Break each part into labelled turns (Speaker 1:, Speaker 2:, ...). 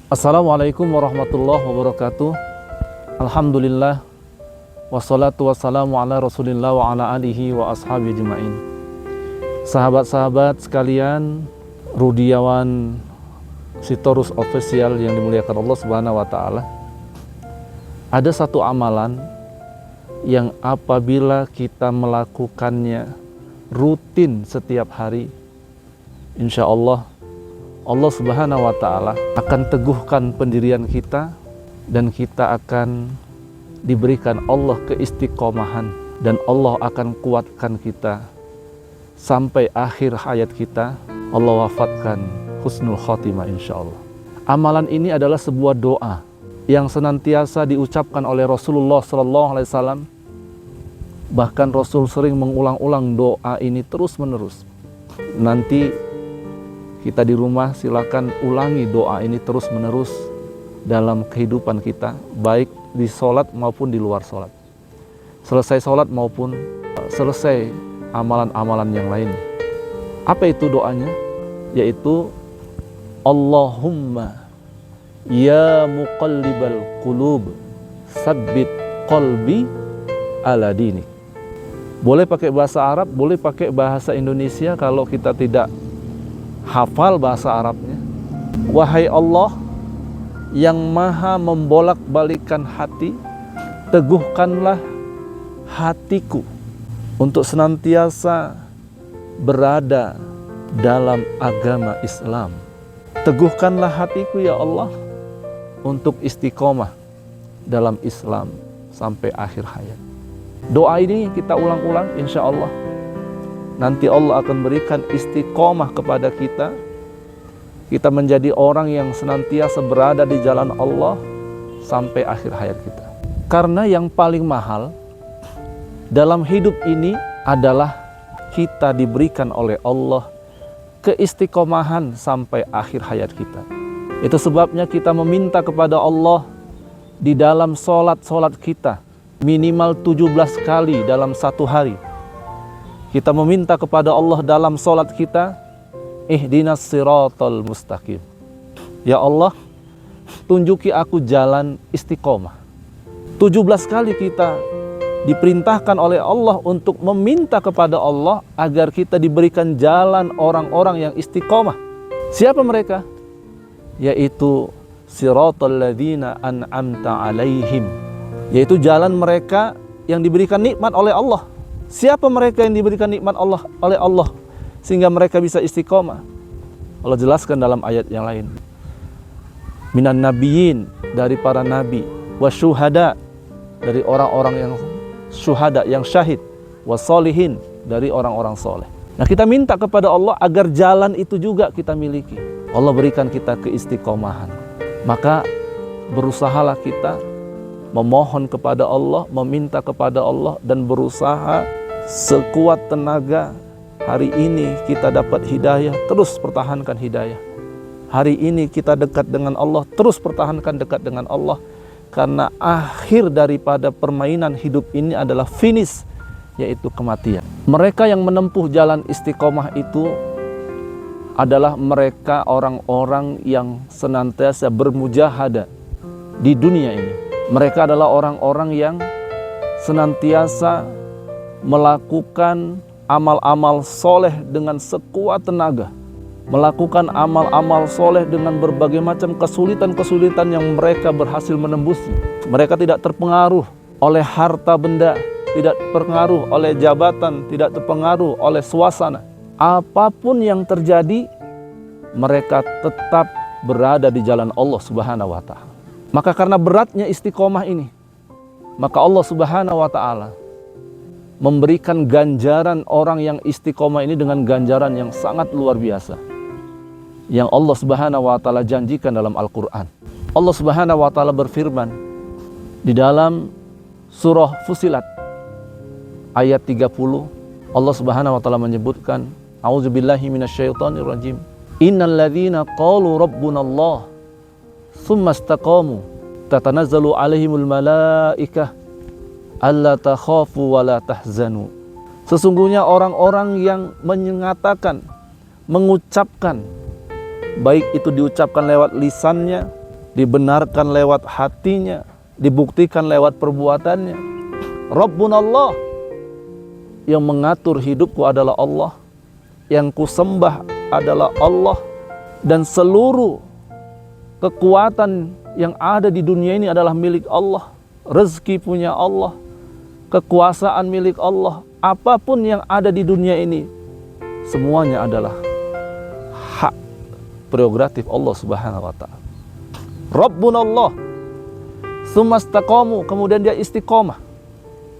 Speaker 1: Assalamualaikum warahmatullahi wabarakatuh. Alhamdulillah, wassalatu wassalamu ala rasulillah wa ala alihi wa ashabi ajma'in. Sahabat-sahabat sekalian, Rudiawan Sitorus Official yang dimuliakan Allah Subhanahu wa Ta'ala, ada satu amalan yang apabila kita melakukannya rutin setiap hari, insya Allah Allah Subhanahu wa Ta'ala akan teguhkan pendirian kita dan kita akan diberikan Allah keistiqomahan dan Allah akan kuatkan kita sampai akhir hayat kita. Allah wafatkan husnul khotimah insya Allah. Amalan ini adalah sebuah doa yang senantiasa diucapkan oleh Rasulullah SAW. Bahkan Rasul sering mengulang-ulang doa ini terus menerus. Nanti kita di rumah silakan ulangi doa ini terus menerus dalam kehidupan kita, baik di sholat maupun di luar sholat, selesai sholat maupun selesai amalan-amalan yang lain. Apa itu doanya? Yaitu Allahumma ya muqallibal qulub sabbit qalbi ala dinik. Boleh pakai bahasa Arab, boleh pakai bahasa Indonesia kalau kita tidak hafal bahasa Arabnya. Wahai Allah yang maha membolak-balikan hati, teguhkanlah hatiku untuk senantiasa berada dalam agama Islam. Teguhkanlah hatiku ya Allah untuk istiqomah dalam Islam sampai akhir hayat. Doa ini kita ulang-ulang, insya Allah nanti Allah akan berikan istiqomah kepada kita. Kita menjadi orang yang senantiasa berada di jalan Allah sampai akhir hayat kita. Karena yang paling mahal dalam hidup ini adalah kita diberikan oleh Allah keistiqomahan sampai akhir hayat kita. Itu sebabnya kita meminta kepada Allah di dalam sholat kita minimal 17 kali dalam satu hari. Kita meminta kepada Allah dalam sholat kita, ihdinas siratal mustaqim. Ya Allah, tunjuki aku jalan istiqomah. 17 kali kita diperintahkan oleh Allah untuk meminta kepada Allah agar kita diberikan jalan orang-orang yang istiqomah. Siapa mereka? Yaitu siratal ladzina an'amta alaihim. Yaitu jalan mereka yang diberikan nikmat oleh Allah. Siapa mereka yang diberikan nikmat Allah oleh Allah sehingga mereka bisa istiqomah? Allah jelaskan dalam ayat yang lain. Minan nabiyyin, dari para nabi, wasyuhada, dari orang-orang yang syuhada, yang syahid, wasolihin, dari orang-orang soleh. Nah, kita minta kepada Allah agar jalan itu juga kita miliki. Allah berikan kita keistiqomahan. Maka berusahalah kita memohon kepada Allah, meminta kepada Allah, dan berusaha sekuat tenaga. Hari ini kita dapat hidayah, terus pertahankan hidayah. Hari ini kita dekat dengan Allah, terus pertahankan dekat dengan Allah. Karena akhir daripada permainan hidup ini adalah finish, yaitu kematian. Mereka yang menempuh jalan istiqomah itu adalah mereka orang-orang yang senantiasa bermujahadah di dunia ini. Mereka adalah orang-orang yang senantiasa melakukan amal-amal soleh dengan sekuat tenaga. Melakukan amal-amal soleh dengan berbagai macam kesulitan-kesulitan yang mereka berhasil menembusnya. Mereka tidak terpengaruh oleh harta benda, tidak terpengaruh oleh jabatan, tidak terpengaruh oleh suasana. Apapun yang terjadi, mereka tetap berada di jalan Allah Subhanahu wa Ta'ala. Maka karena beratnya istiqomah ini, maka Allah Subhanahu wa Ta'ala memberikan ganjaran orang yang istiqomah ini dengan ganjaran yang sangat luar biasa, yang Allah Subhanahu wa Ta'ala janjikan dalam Al-Quran. Allah Subhanahu wa Ta'ala berfirman di dalam surah Fussilat ayat 30. Allah Subhanahu wa Ta'ala menyebutkan, a'udzubillahi minasyaitonirrajim, innal ladzina qalu rabbunallah tsumma istaqamu tatanazzalu alaihimul malaikah alla takhafu wa la tahzanu. Sesungguhnya orang-orang yang menyatakan, mengucapkan, baik itu diucapkan lewat lisannya dibenarkan lewat hatinya, dibuktikan lewat perbuatannya. Rabbunallah, yang mengatur hidupku adalah Allah, yang kusembah adalah Allah, dan seluruh kekuatan yang ada di dunia ini adalah milik Allah. Rezeki punya Allah, kekuasaan milik Allah. Apapun yang ada di dunia ini, semuanya adalah hak prerogatif Allah Subhanahu wa Ta'ala. Rabbunallah, tsumastaqamu, kemudian dia istiqomah,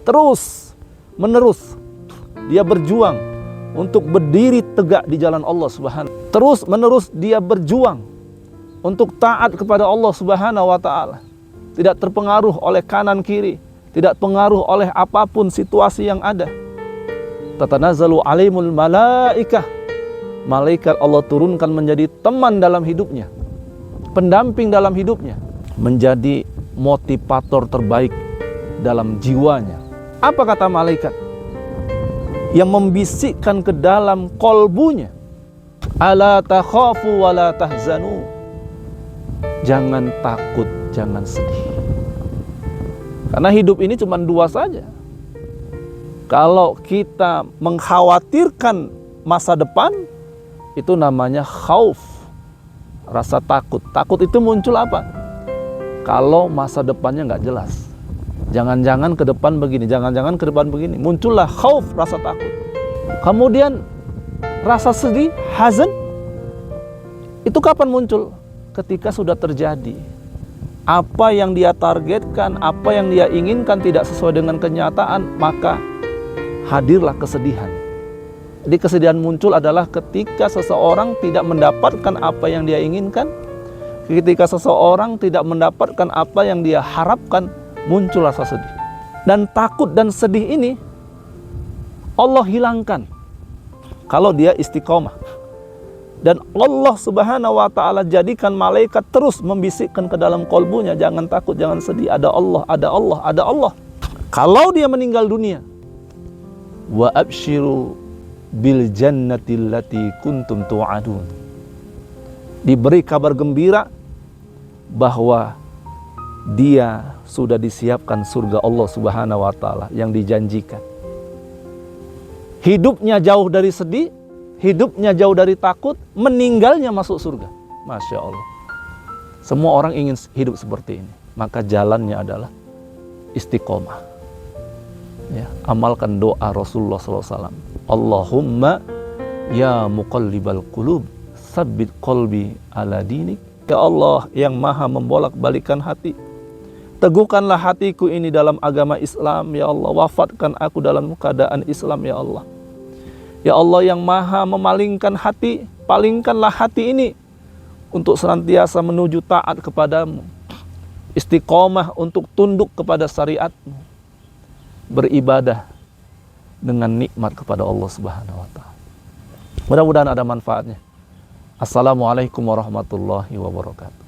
Speaker 1: terus menerus dia berjuang untuk berdiri tegak di jalan Allah Subhanahu. Terus menerus dia berjuang untuk taat kepada Allah Subhanahu wa Ta'ala, tidak terpengaruh oleh kanan kiri, tidak pengaruh oleh apapun situasi yang ada. Tatanazzalu alaihimul malaikah, malaikat Allah turunkan menjadi teman dalam hidupnya, pendamping dalam hidupnya, menjadi motivator terbaik dalam jiwanya. Apa kata malaikat? Yang membisikkan ke dalam kolbunya, ala takhafu wa la tahzanu, jangan takut, jangan sedih. Karena hidup ini cuma dua saja. Kalau kita mengkhawatirkan masa depan, itu namanya khauf, rasa takut. Takut itu muncul apa? Kalau masa depannya nggak jelas. Jangan-jangan ke depan begini, jangan-jangan ke depan begini. Muncullah khauf, rasa takut. Kemudian rasa sedih, hazan, itu kapan muncul? Ketika sudah terjadi. Apa yang dia targetkan, apa yang dia inginkan tidak sesuai dengan kenyataan, maka hadirlah kesedihan. Jadi kesedihan muncul adalah ketika seseorang tidak mendapatkan apa yang dia inginkan, ketika seseorang tidak mendapatkan apa yang dia harapkan, muncul rasa sedih. Dan takut dan sedih ini Allah hilangkan kalau dia istiqomah. Dan Allah Subhanahu wa Ta'ala jadikan malaikat terus membisikkan ke dalam kolbunya, jangan takut, jangan sedih, ada Allah, ada Allah, ada Allah. Kalau dia meninggal dunia, wa abshiru bil jannati allati kuntum tu'adun, diberi kabar gembira bahwa dia sudah disiapkan surga Allah Subhanahu wa Ta'ala yang dijanjikan. Hidupnya jauh dari sedih, hidupnya jauh dari takut, meninggalnya masuk surga. Masya Allah. Semua orang ingin hidup seperti ini. Maka jalannya adalah istiqomah. Ya, amalkan doa Rasulullah SAW. Allahumma ya muqallibal qulub, tsabbit qalbi ala dinik. Ya Allah yang maha membolak-balikan hati, teguhkanlah hatiku ini dalam agama Islam. Ya Allah, wafatkan aku dalam keadaan Islam. Ya Allah, ya Allah yang maha memalingkan hati, palingkanlah hati ini untuk senantiasa menuju taat kepadamu, istiqomah untuk tunduk kepada syariatmu, beribadah dengan nikmat kepada Allah Subhanahu wa Ta'ala. Mudah-mudahan ada manfaatnya. Assalamualaikum warahmatullahi wabarakatuh.